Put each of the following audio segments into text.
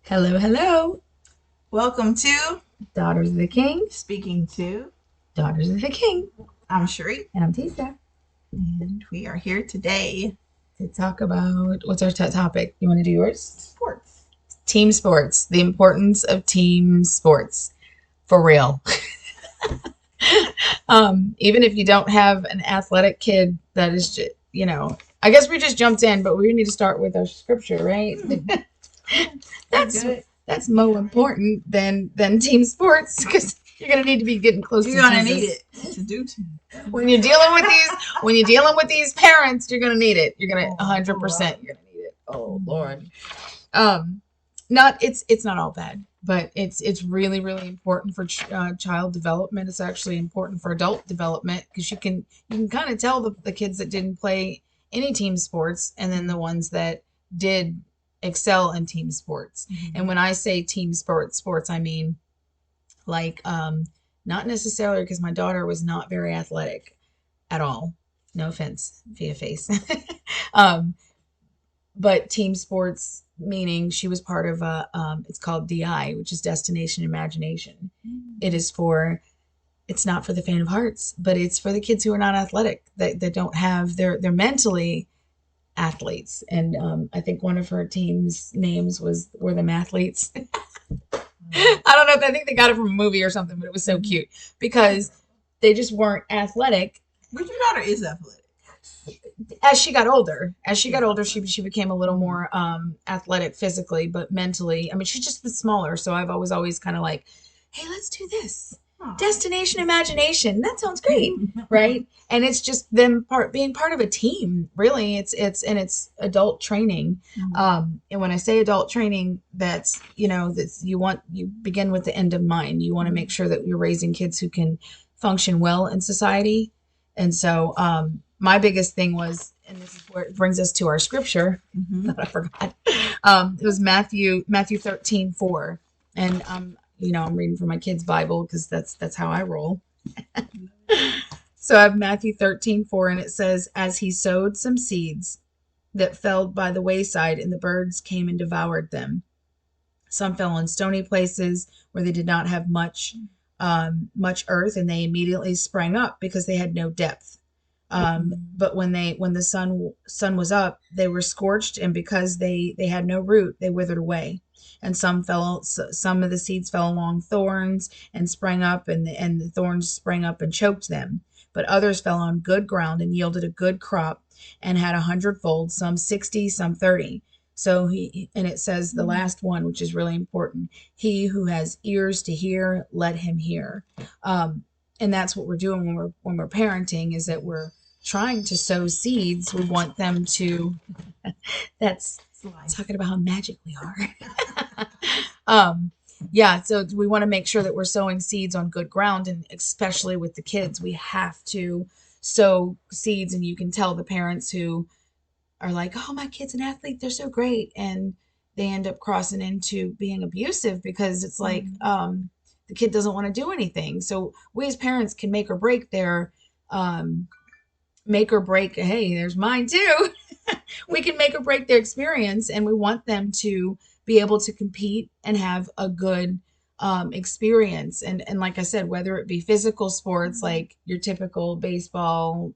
Hello, hello, Welcome to daughters of the king, Speaking to. daughters of the king, I'm Sheree, and I'm Tisa and we are here today. to talk about what's our topic? You want to do yours? Sports. Team sports, the importance of team sports, for real. Even if you don't have an athletic kid, that is just, I guess we just jumped in, but we need to start with our scripture, right? that's Good. that's more important than team sports because you're gonna need to be getting close You're to gonna need Jesus. it to do team. When you're dealing with these parents, you're gonna need it. You're gonna 100%. You're gonna need it. Oh Lord. Um, not it's not all bad, but it's really really important for child development. It's actually important for adult development because you can kind of tell the kids that didn't play any team sports and then the ones that did excel in team sports. And when I say team sports, I mean like not necessarily because my daughter was not very athletic at all. No offense via face. um, but team sports meaning she was part of a it's called DI, which is Destination Imagination. It is for it's not for the faint of hearts, but it's for the kids who are not athletic that don't have they're mentally athletes. And I think one of her team's names were the Mathletes. I don't know if I think they got it from a movie or something, but it was so cute because they just weren't athletic. But your daughter is athletic. As she got older, she became a little more athletic physically, but mentally, I mean, she's just been smaller. So I've always kind of like, hey, let's do this. Destination Imagination. That sounds great, right? And it's just them being part of a team. Really, it's adult training. And when I say adult training, that's you begin with the end in mind. You want to make sure that you're raising kids who can function well in society. And so my biggest thing was, and this is where it brings us to our scripture that I forgot. It was Matthew 13:4, and I'm reading from my kids' Bible because that's how I roll. So I have Matthew 13:4, and it says, "As he sowed some seeds that fell by the wayside, and the birds came and devoured them. Some fell on stony places where they did not have much earth, and they immediately sprang up because they had no depth. But when the sun was up, they were scorched, and because they had no root, they withered away. And some of the seeds fell along thorns and sprang up, and the thorns sprang up and choked them. But others fell on good ground and yielded a good crop, and had 100-fold, some 60, some 30. So it says the last one, which is really important. He who has ears to hear, let him hear. And that's what we're doing when we're parenting, is that we're trying to sow seeds. We want them to. That's talking about how magic we are. Yeah, so we want to make sure that we're sowing seeds on good ground, and especially with the kids, we have to sow seeds. And you can tell the parents who are like, "Oh, my kid's an athlete; they're so great," and they end up crossing into being abusive because it's like the kid doesn't want to do anything. So we as parents can um, make or break. Hey, there's mine too. We can make or break their experience, and we want them to be able to compete and have a good experience. And like I said, whether it be physical sports like your typical baseball,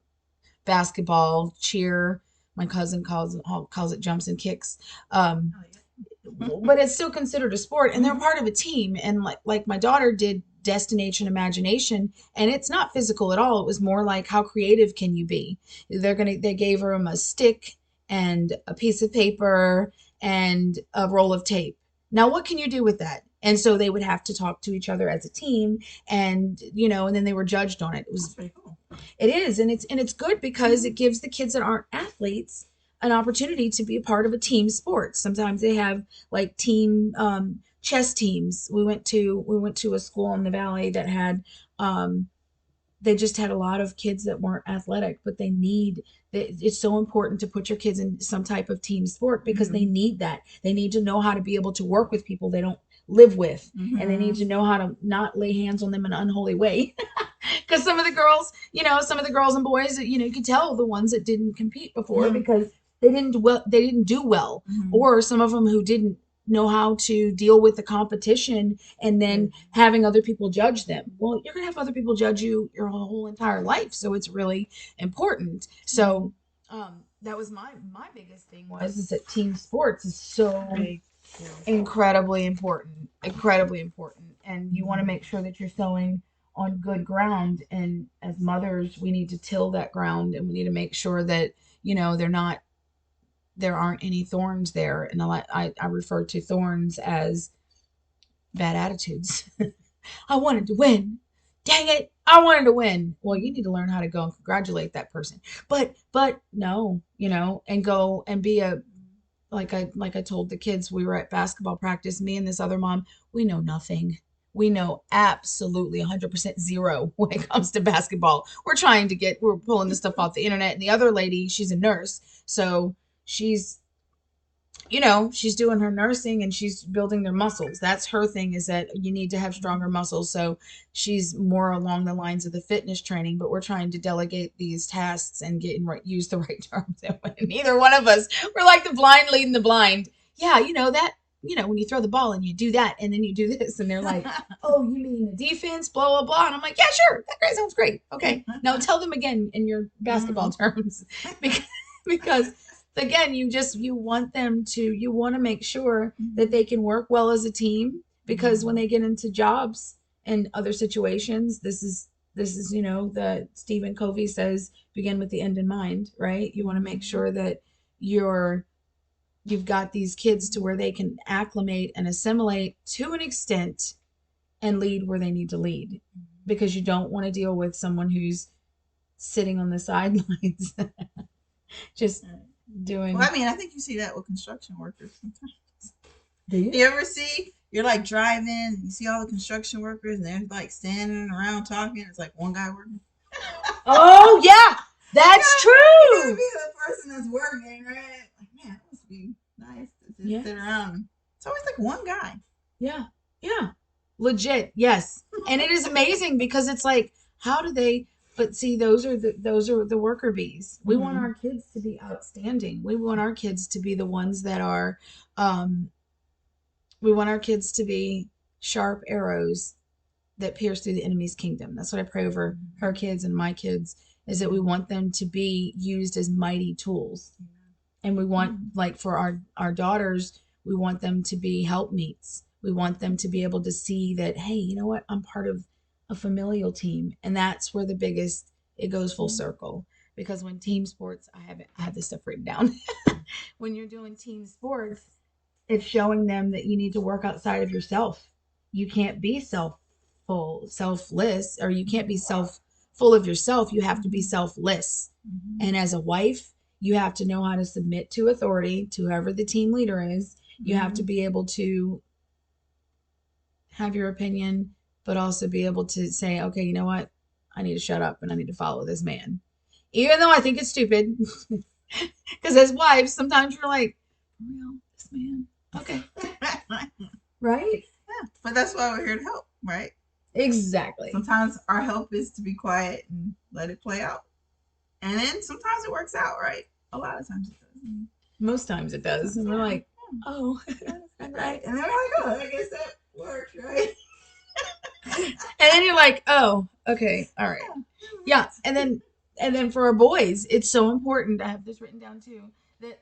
basketball, cheer. My cousin calls it jumps and kicks. But it's still considered a sport, and they're part of a team. And like my daughter did Destination Imagination, and it's not physical at all. It was more like, how creative can you be? They gave her a stick and a piece of paper and a roll of tape. Now what can you do with that? And so they would have to talk to each other as a team, and then they were judged on it. It is, and it's good because it gives the kids that aren't athletes an opportunity to be a part of a team sport. Sometimes they have like team chess teams. We went to a school in the valley that had they just had a lot of kids that weren't athletic, but it's so important to put your kids in some type of team sport because they need that. They need to know how to be able to work with people they don't live with, and they need to know how to not lay hands on them in an unholy way. Because some of the girls and boys, you could tell the ones that didn't compete before because they didn't do well, or some of them who didn't know how to deal with the competition and then having other people judge them. Well, you're going to have other people judge you your whole entire life. So it's really important. So that was my biggest thing was is that team sports is so incredibly important. And you want to make sure that you're sowing on good ground. And as mothers, we need to till that ground and we need to make sure that, there aren't any thorns there. And I refer to thorns as bad attitudes. I wanted to win. Dang it. I wanted to win. Well, you need to learn how to go and congratulate that person. But no, and go and be a like I told the kids we were at basketball practice, me and this other mom, we know nothing. We know absolutely 100% zero when it comes to basketball. We're pulling this stuff off the internet. And the other lady, she's a nurse. So she's she's doing her nursing and she's building their muscles. That's her thing is that you need to have stronger muscles. So she's more along the lines of the fitness training, but we're trying to delegate these tasks and use the right terms. And neither one of us, we're like the blind leading the blind. Yeah, when you throw the ball and you do that and then you do this and they're like, oh, you mean the defense, blah, blah, blah. And I'm like, yeah, sure. That sounds great. Okay. Now tell them again in your basketball terms because again, you want to make sure that they can work well as a team because when they get into jobs and other situations, this is the Stephen Covey says begin with the end in mind, right? You want to make sure that you've got these kids to where they can acclimate and assimilate to an extent and lead where they need to lead because you don't want to deal with someone who's sitting on the sidelines just doing. Well, I mean, I think you see that with construction workers sometimes. Do you? You ever see, you're like driving and you see all the construction workers and they're like standing around talking. It's like one guy working. Oh, yeah. That's true. You gotta be the person that's working, right? Like, man, it must be nice to just sit around. It's always like one guy. Yeah. Yeah. Legit. Yes. And it is amazing because it's like, how do they, but see, those are the worker bees. We want our kids to be outstanding. We want our kids to be the ones that are, we want our kids to be sharp arrows that pierce through the enemy's kingdom. That's what I pray over her kids and my kids is that we want them to be used as mighty tools. And we want, like for our daughters, we want them to be helpmeets. We want them to be able to see that, hey, you know what? I'm part of a familial team. And that's where it goes full circle. Because when team sports, I have this stuff written down. When you're doing team sports, it's showing them that you need to work outside of yourself. You can't be selfless, or you can't be full of yourself. You have to be selfless. And as a wife, you have to know how to submit to authority, to whoever the team leader is. You have to be able to have your opinion, but also be able to say, okay, you know what? I need to shut up and I need to follow this man. Even though I think it's stupid. Because as wives, sometimes you're like, for real, this man? Okay. Right? Yeah. But that's why we're here to help, right? Exactly. Sometimes our help is to be quiet and let it play out. And then sometimes it works out, right? A lot of times it does. Most times it does. And we're like, oh. Right. And then we're like, oh, I guess that worked, right? And then you're like, oh, okay, all right. Yeah. And then for our boys, it's so important. I have this written down too, that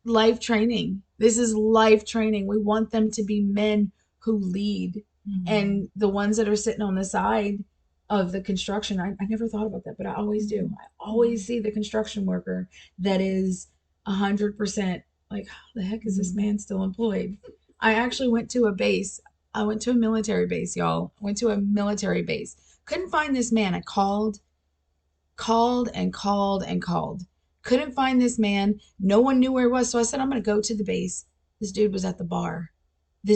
life training. This is life training. We want them to be men who lead. And the ones that are sitting on the side of the construction, I never thought about that, but I always do. I always see the construction worker that is 100% like, how the heck is this man still employed? I actually went to a base. I went to a military base, y'all. I went to a military base. Couldn't find this man. I called and called and called. Couldn't find this man. No one knew where he was. So I said, I'm going to go to the base. This dude was at the bar. He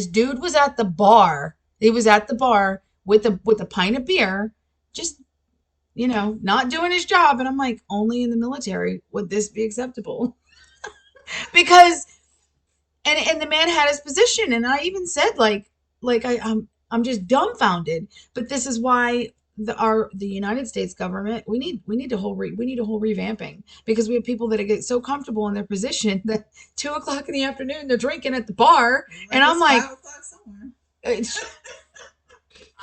was at the bar with a pint of beer, just, not doing his job. And I'm like, only in the military would this be acceptable. Because, and the man had his position. And I even said, I'm just dumbfounded. But this is why the United States government, we need a whole revamping, because we have people that get so comfortable in their position that 2 o'clock in the afternoon they're drinking at the bar, Like and I'm it's like, 5 o'clock somewhere. it's,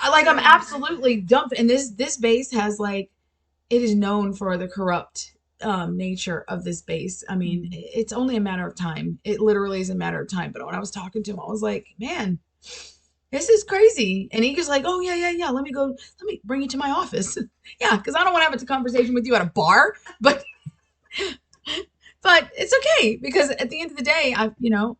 I'm absolutely dumped. And this base has like, it is known for the corrupt nature of this base. I mean, it's only a matter of time. It literally is a matter of time. But when I was talking to him, I was like, man, this is crazy. And he was like, oh, yeah, yeah, yeah. Let me bring you to my office. Yeah, because I don't want to have a conversation with you at a bar. But it's okay, because at the end of the day, I know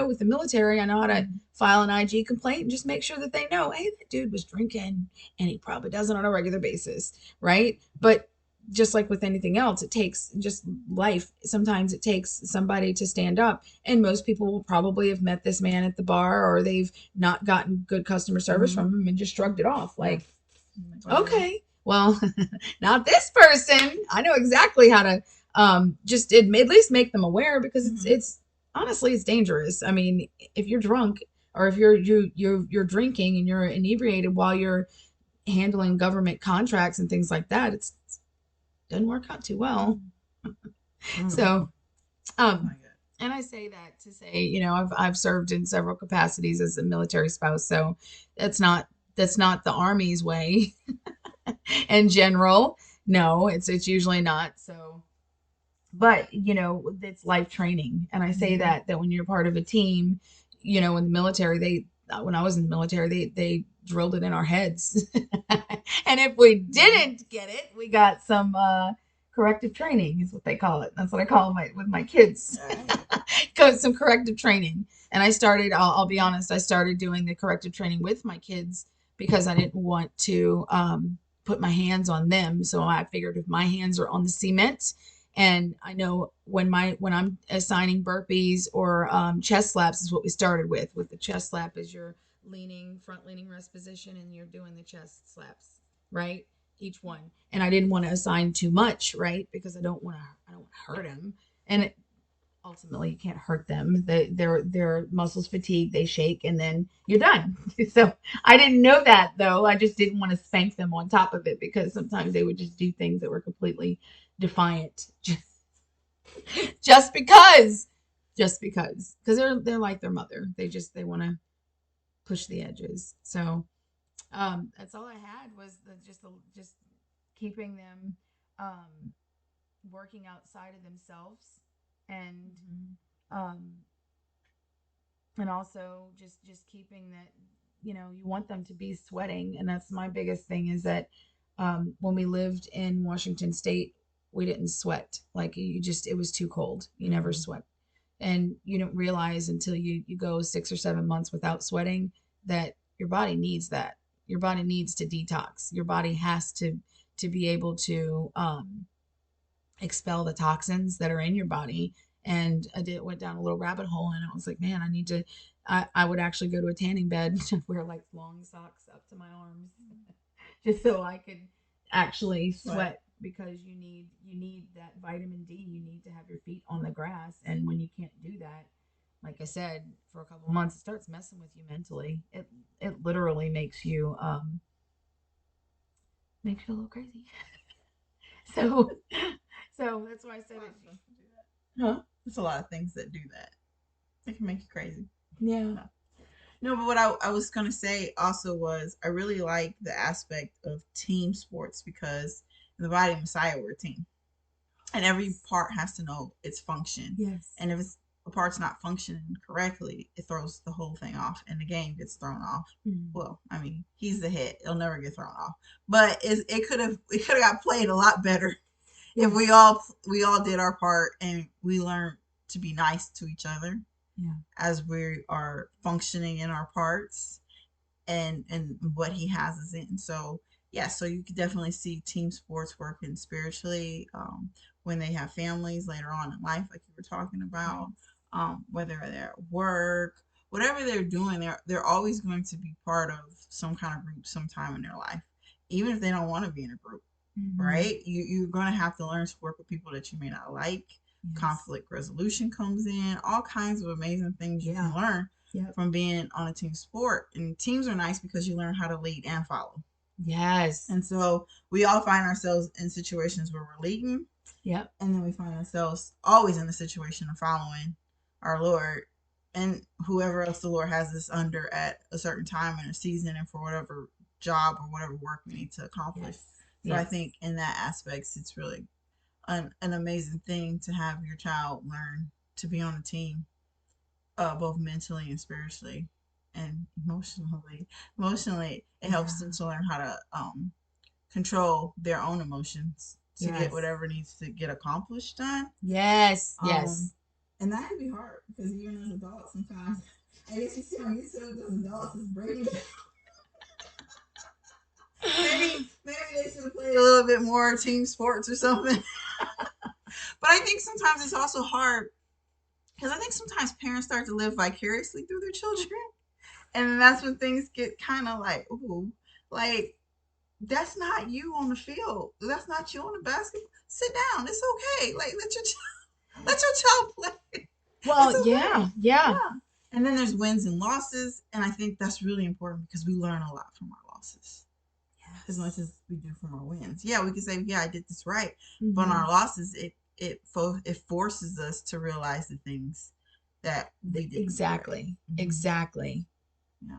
with the military, I know how to file an IG complaint and just make sure that they know, hey, that dude was drinking and he probably does it on a regular basis, right? But just like with anything else, it takes just life. Sometimes it takes somebody to stand up. And most people will probably have met this man at the bar, or they've not gotten good customer service from him and just shrugged it off. Like, okay, well, not this person. I know exactly how to just at least make them aware, because it's honestly, it's dangerous. I mean, if you're drunk, or if you're drinking and you're inebriated while you're handling government contracts and things like that, it doesn't work out too well. So, um, and I say that to say, I've served in several capacities as a military spouse, so that's not the Army's way in general. No, it's usually not. So, but it's life training, and I say that when you're part of a team, in the military, when I was in the military, they drilled it in our heads. And if we didn't get it, we got some corrective training, is what they call it. That's what I call my with my kids. Got some corrective training. And I'll be honest, I started doing the corrective training with my kids, because I didn't want to put my hands on them. So I figured, if my hands are on the cement, and I know when I'm assigning burpees or chest slaps, is what we started with. With the chest slap, is your front leaning rest position, and you're doing the chest slaps, right? Each one. And I didn't want to assign too much, right? Because I don't want to hurt them. And ultimately, you can't hurt them. Their muscles fatigue, they shake, and then you're done. So I didn't know that, though. I just didn't want to spank them on top of it, because sometimes they would just do things that were completely defiant, because they're like their mother. They want to push the edges. So that's all I had, was just keeping them working outside of themselves, and um, and also just keeping that, you want them to be sweating. And that's my biggest thing, is that when we lived in Washington State, we didn't sweat. Like, it was too cold. You never sweat. And you don't realize until you go 6 or 7 months without sweating, that your body needs that. Your body needs to detox. Your body has to be able to expel the toxins that are in your body. And went down a little rabbit hole, and I was like, man, I would actually go to a tanning bed and wear like long socks up to my arms, just so I could actually sweat, because you need that vitamin D. You need to have your feet on the grass. And when you can't do that, like I said, for a couple of months, it starts messing with you mentally. It literally makes you a little crazy. So that's why I said it. Huh? There's a lot of things that do that. It can make you crazy. Yeah. No, but what I was gonna say also was, I really like the aspect of team sports, because in the body of Messiah, we're a team, and every part has to know its function. Yes. And if a part's not functioning correctly, it throws the whole thing off, and the game gets thrown off. Well, I mean, he's the head; it'll never get thrown off. But it could have got played a lot better if we all did our part, and we learned to be nice to each other. Yeah. As we are functioning in our parts, and what he has us in. So yeah, so you could definitely see team sports working spiritually, when they have families later on in life, like you were talking about. Whether they're at work, whatever they're doing, they're always going to be part of some kind of group sometime in their life, even if they don't want to be in a group. Right? You're going to have to learn to work with people that you may not like. Yes. Conflict resolution comes in, all kinds of amazing things you can learn from being on a team sport. And teams are nice because you learn how to lead and follow. Yes. And so we all find ourselves in situations where we're leading, Yep. and then we find ourselves always in the situation of following our Lord and whoever else the Lord has us under at a certain time in a season and for whatever job or whatever work we need to accomplish. Yes. So I Yes. think in that aspects, it's really an amazing thing to have your child learn to be on a team, both mentally and spiritually and emotionally. Emotionally, it helps them Yeah. to learn how to control their own emotions to get Yes. whatever needs to get accomplished done. Yes. Um, Yes. and that can be hard because even as adults, sometimes I guess you see how used to it as adults is breaking. Maybe they should have played a little bit more team sports or something. But I think sometimes it's also hard because I think sometimes parents start to live vicariously through their children, and that's when things get kind of like, ooh, like that's not you on the field. That's not you on the basketball. Sit down. It's okay. Like let your child play. It's Well, okay. yeah. Yeah. Yeah. And then there's wins and losses, and I think that's really important because we learn a lot from our losses as much Yes. as we do from our wins. Yeah, we can say, yeah, I did this right, but on Mm-hmm. our losses, it forces us to realize the things that we didn't do right. Exactly. Mm-hmm. Exactly. Yeah,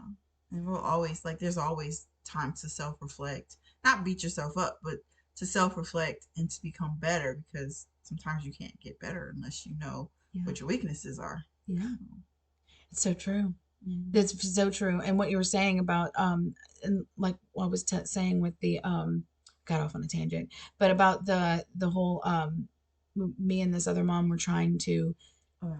and we'll always like. There's always time to self reflect, not beat yourself up, but to self reflect and to become better because sometimes you can't get better unless you know Yeah. what your weaknesses are. Yeah. It's so true. Mm-hmm. That's so true. And what you were saying about and like what I was saying with the got off on a tangent, but about the whole me and this other mom were trying to Oh,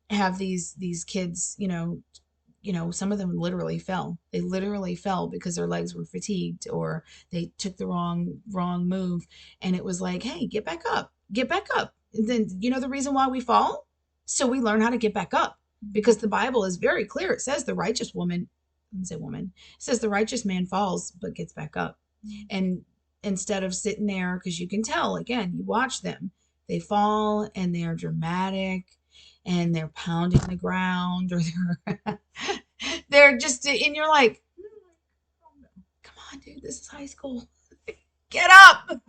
have these kids, some of them literally fell. They literally fell because their legs were fatigued or they took the wrong move, and it was like, "Hey, get back up. Get back up." And then the reason why we fall? So we learn how to get back up because the Bible is very clear. It says the righteous woman, I didn't say woman. It says the righteous man falls but gets back up. And instead of sitting there, because you can tell, again, you watch them, they fall and they're dramatic and they're pounding the ground, or they're just, and you're like, come on, dude, this is high school. Get up.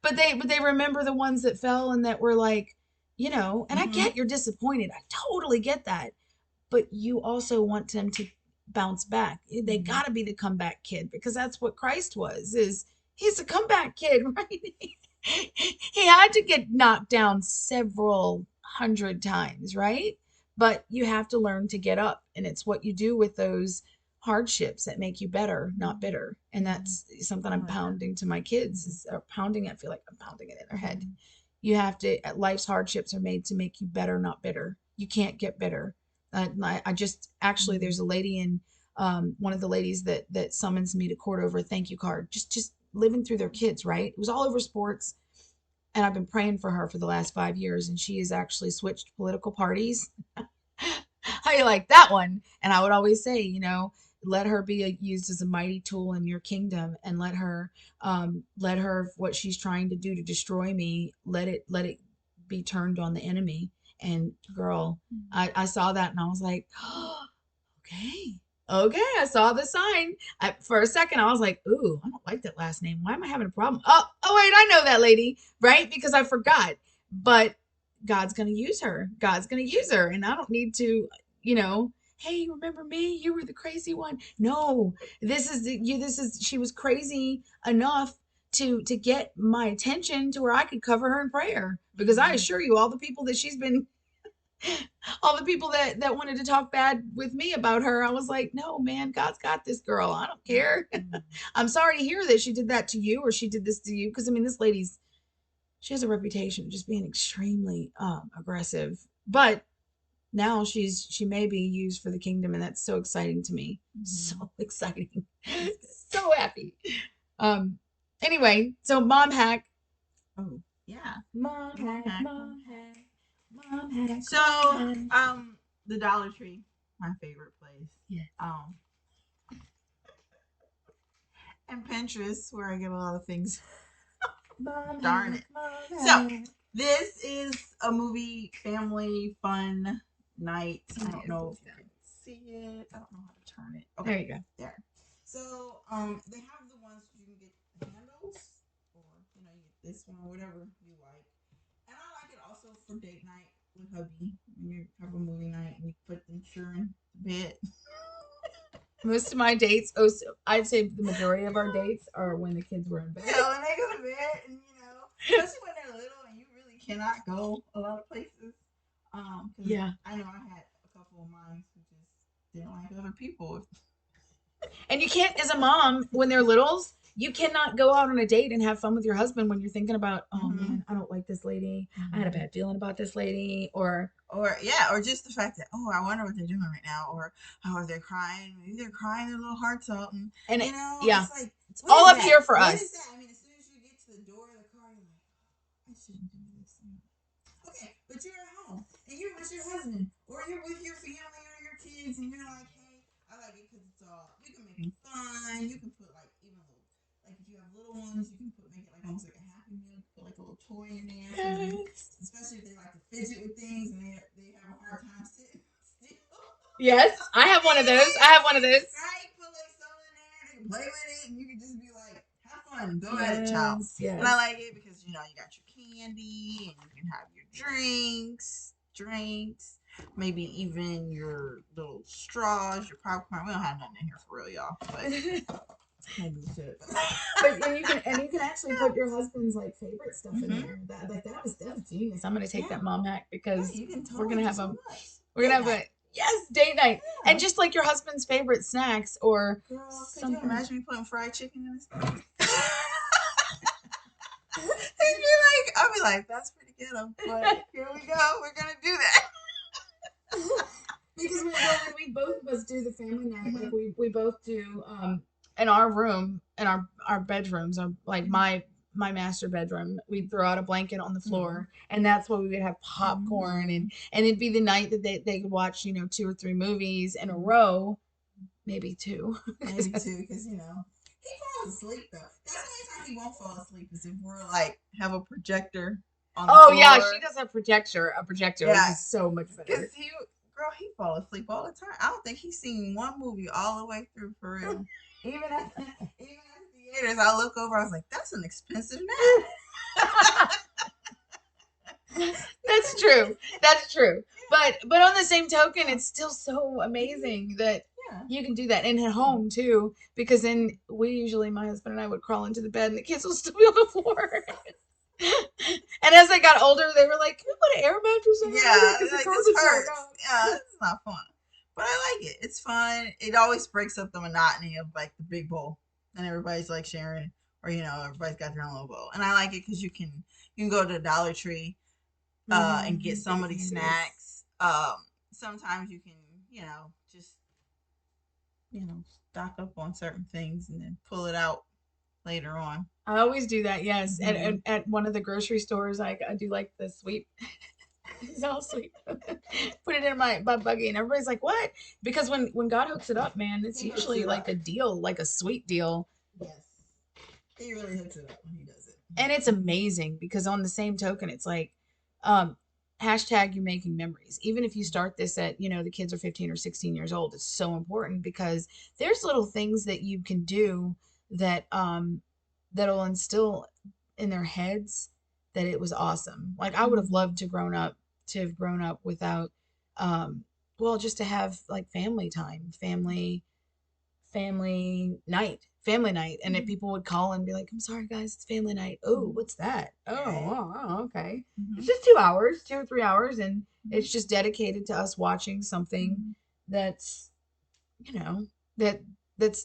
But they remember the ones that fell and that were like, and I mm-hmm. get you're disappointed. I totally get that. But you also want them to bounce back. They Mm-hmm. got to be the comeback kid because that's what Christ was. Is he's a comeback kid, right? He had to get knocked down several hundred times, right? But you have to learn to get up, and it's what you do with those hardships that make you better, not bitter. And that's something I I'm like that. pounding to my kids, is or pounding. I feel like I'm pounding it in their head. Mm-hmm. You have to. Life's hardships are made to make you better, not bitter. You can't get bitter. I just actually, Mm-hmm. there's a lady in, one of the ladies that summons me to court over a thank you card, just living through their kids, right? It was all over sports, and I've been praying for her for the last 5 years, and she has actually switched political parties. How you like that one? And I would always say, let her be used as a mighty tool in your kingdom, and let her what she's trying to do to destroy me, let it be turned on the enemy. And girl, I saw that and I was like, oh, okay. Okay, I saw the sign. For a second, I was like, "Ooh, I don't like that last name. Why am I having a problem?" Oh, wait, I know that lady, right? Because I forgot. But God's gonna use her. God's gonna use her, and I don't need to, you know. Hey, remember me? You were the crazy one. No, this is you. This is she was crazy enough to get my attention to where I could cover her in prayer. Because I Mm-hmm. assure you, all the people that wanted to talk bad with me about her, I was like, no, man, God's got this girl. I don't care. Mm-hmm. I'm sorry to hear that she did that to you, or she did this to you, because I mean, she has a reputation of just being extremely aggressive. But now she may be used for the kingdom, and that's so exciting to me. Mm-hmm. So exciting. So happy. Um. Anyway, so mom hack. Oh, yeah. Mom Mom hack. hack. Mom Mom hack. hack. Mom hack. So, Mom hack. the Dollar Tree, my favorite place. Yes. And Pinterest, where I get a lot of things. Mom Darn hack. it. Mom So, hack. this is a movie family fun night. I don't know if you can see it. I don't know how to turn it. There Okay, you go. there. So they have the ones you can get handles, or you get this one or whatever you like. And I like it also for date night with hubby. When you have a movie night and you put them sure in the bed. Most of my dates, I'd say the majority of our dates are when the kids were in bed. Yeah, when they go to bed, and especially when they're little and you really cannot go a lot of places. Because Yeah. I know I had a couple of mine who just didn't like other people. And you can't, as a mom, when they're littles, you cannot go out on a date and have fun with your husband when you're thinking about, oh man, I don't like this lady. I had a bad feeling about this lady. Or just the fact that, oh, I wonder what they're doing right now, or if they're crying, maybe they're crying their little hearts out, and yeah, it's like, it's all up here for what us. is that? I mean, as soon as you get to the door of the car, you're like, oh, I shouldn't do this. Okay, but you're at home and you're with your husband, or you're with your family or your kids, and you're like, hey, I like it because it's all, you can make it fun. You can put like even little, like if you have little ones, you can make it like almost like a happy meal. Put like a little toy in there, yes. Especially if they like to fidget with things and they have a hard time sitting still. Yes, I have one of those. I have one of those. Right, put like something in there, they can play with it, and you can just be like, have fun, go at it, child. Yes. And I like it because you got your candy and you can have your drinks, maybe even your little straws, your popcorn. We don't have nothing in here for real, y'all. But maybe we should. But you can actually put your husband's like favorite stuff in there. That's genius. I'm gonna take that mom hack because we're gonna have a yes date night and just like your husband's favorite snacks or girl. Could you imagine me putting fried chicken in this thing? I'll be like, that's pretty good. But here we go. We're gonna do that. Because when we both of us do the family night, like we both do in our room, in our bedrooms, like my master bedroom, we'd throw out a blanket on the floor, and that's where we would have popcorn, and it'd be the night that they could watch 2 or 3 movies in a row, maybe two, because he falls asleep though. That's the only time he won't fall asleep is if we're like have a projector on the floor. Yeah, she does a projector. Yeah, which is so much better. Because he fall asleep all the time. I don't think he's seen one movie all the way through for real. even at the theaters, I look over. I was like, "That's an expensive nap." That's true. That's true. But on the same token, it's still so amazing that you can do that, and at home too. Because then my husband and I would crawl into the bed, and the kids will still be on the floor. And as they got older, they were like, "Can we put an air mattress in there?" Yeah, like this hurts. Yeah, it's not fun. But I like it. It's fun. It always breaks up the monotony of like the big bowl, and everybody's like sharing, or everybody's got their own little bowl. And I like it because you can go to the Dollar Tree, and get some of these snacks. Sometimes you can, just stock up on certain things and then pull it out later on. I always do that, yes. And at one of the grocery stores, I do like the sweet. It's all sweet. Put it in my buggy, and everybody's like, "What?" Because when God hooks it up, man, it's usually like a deal, like a sweet deal. Yes, he really hooks it up when he does it, and it's amazing because on the same token, it's like, hashtag you making memories. Even if you start this at the kids are 15 or 16 years old, it's so important because there's little things that you can do that that'll instill in their heads that it was awesome. Like I would have loved to have grown up without well, just to have like family time, family night, and if people would call and be like, "I'm sorry guys, it's family night." "Oh, what's that?" "Oh, okay." It's just 2 hours, 2 or 3 hours, and it's just dedicated to us watching something that's you know that that's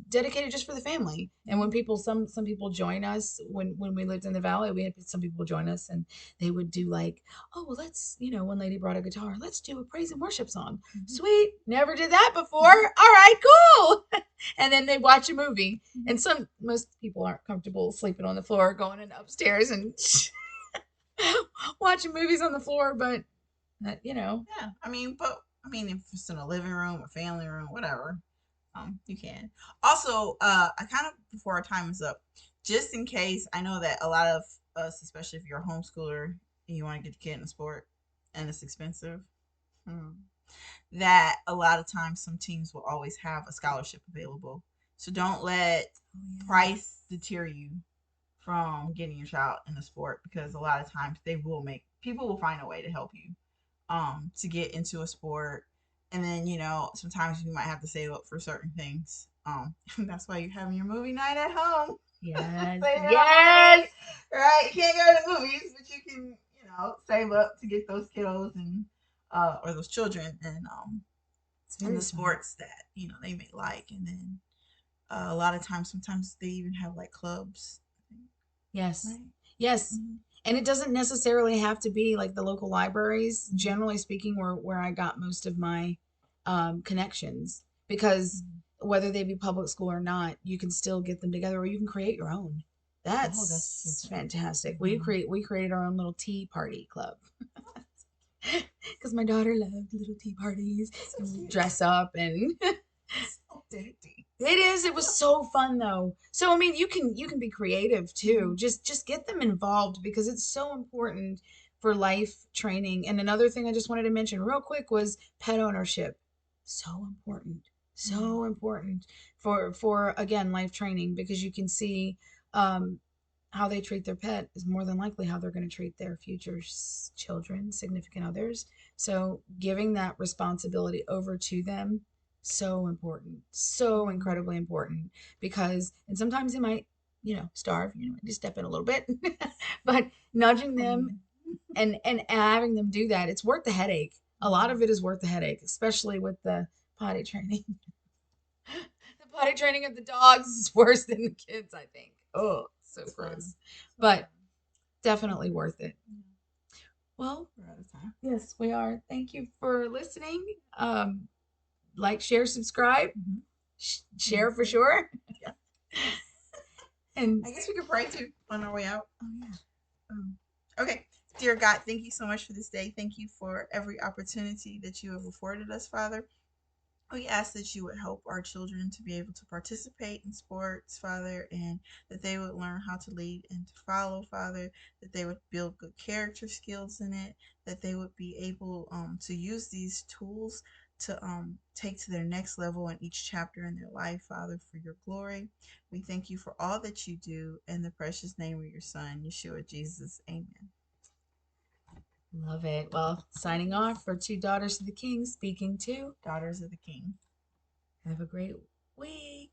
dedicated just for the family. And when some people join us, when we lived in the valley, we had some people join us, and they would do like, "Oh, well, let's," one lady brought a guitar, "Let's do a praise and worship song." Sweet, never did that before. All right, cool. And then they watch a movie, and most people aren't comfortable sleeping on the floor, going in upstairs and watching movies on the floor, but yeah, if it's in a living room, a family room, whatever, you can. Also, I kind of, before our time is up, just in case, I know that a lot of us, especially if you're a homeschooler and you want to get the kid in a sport and it's expensive, that a lot of times some teams will always have a scholarship available So don't let Oh, yeah. price deter you from getting your child in a sport, because a lot of times people will find a way to help you to get into a sport. And then, sometimes you might have to save up for certain things. That's why you're having your movie night at home. Yes. Saving up Yes. money, right? You can't go to the movies, but you can, save up to get those kiddos and or those children and It's in very the smart. sports that they may like. And then a lot of times, sometimes they even have like clubs, Yes. right? Yes. Mm-hmm. And it doesn't necessarily have to be like the local libraries. Mm-hmm. Generally speaking, where I got most of my connections, because whether they be public school or not, you can still get them together, or you can create your own. Oh, that's true That's too. fantastic. Mm-hmm. We created our own little tea party club because my daughter loved little tea parties That's so and we cute. dress up and So dainty. it is. It was so fun though. So I mean, you can be creative too. Mm-hmm. Just get them involved because it's so important for life training. And another thing I just wanted to mention real quick was pet ownership. So important. Mm-hmm. So important for again life training, because you can see um how they treat their pet is more than likely how they're going to treat their future children, significant others. So giving that responsibility over to them, so important, so Mm-hmm. incredibly important, because and sometimes they might starve, just step in a little bit, but nudging them Clean. and having them do that, it's worth the headache. A lot Mm-hmm. of it is worth the headache, especially with the potty training. The potty training of the dogs is worse than the kids, I think. Oh, so It's fun. gross, So fun. but definitely worth it. Yeah. Well, We're out of time. yes, we are. Thank you for listening. Like, share, subscribe, Mm-hmm. share for sure. Yeah. And I guess we could pray too on our way out. oh yeah, Okay. Dear God, thank you so much for this day. Thank you for every opportunity that you have afforded us, Father. We ask that you would help our children to be able to participate in sports, Father, and that they would learn how to lead and to follow, Father, that they would build good character skills in it, that they would be able to use these tools to take to their next level in each chapter in their life, Father, for your glory. We thank you for all that you do in the precious name of your Son, Yeshua Jesus. Amen. love it. Well, signing off for two daughters of the king, speaking to. Daughters of the King. Have a great week.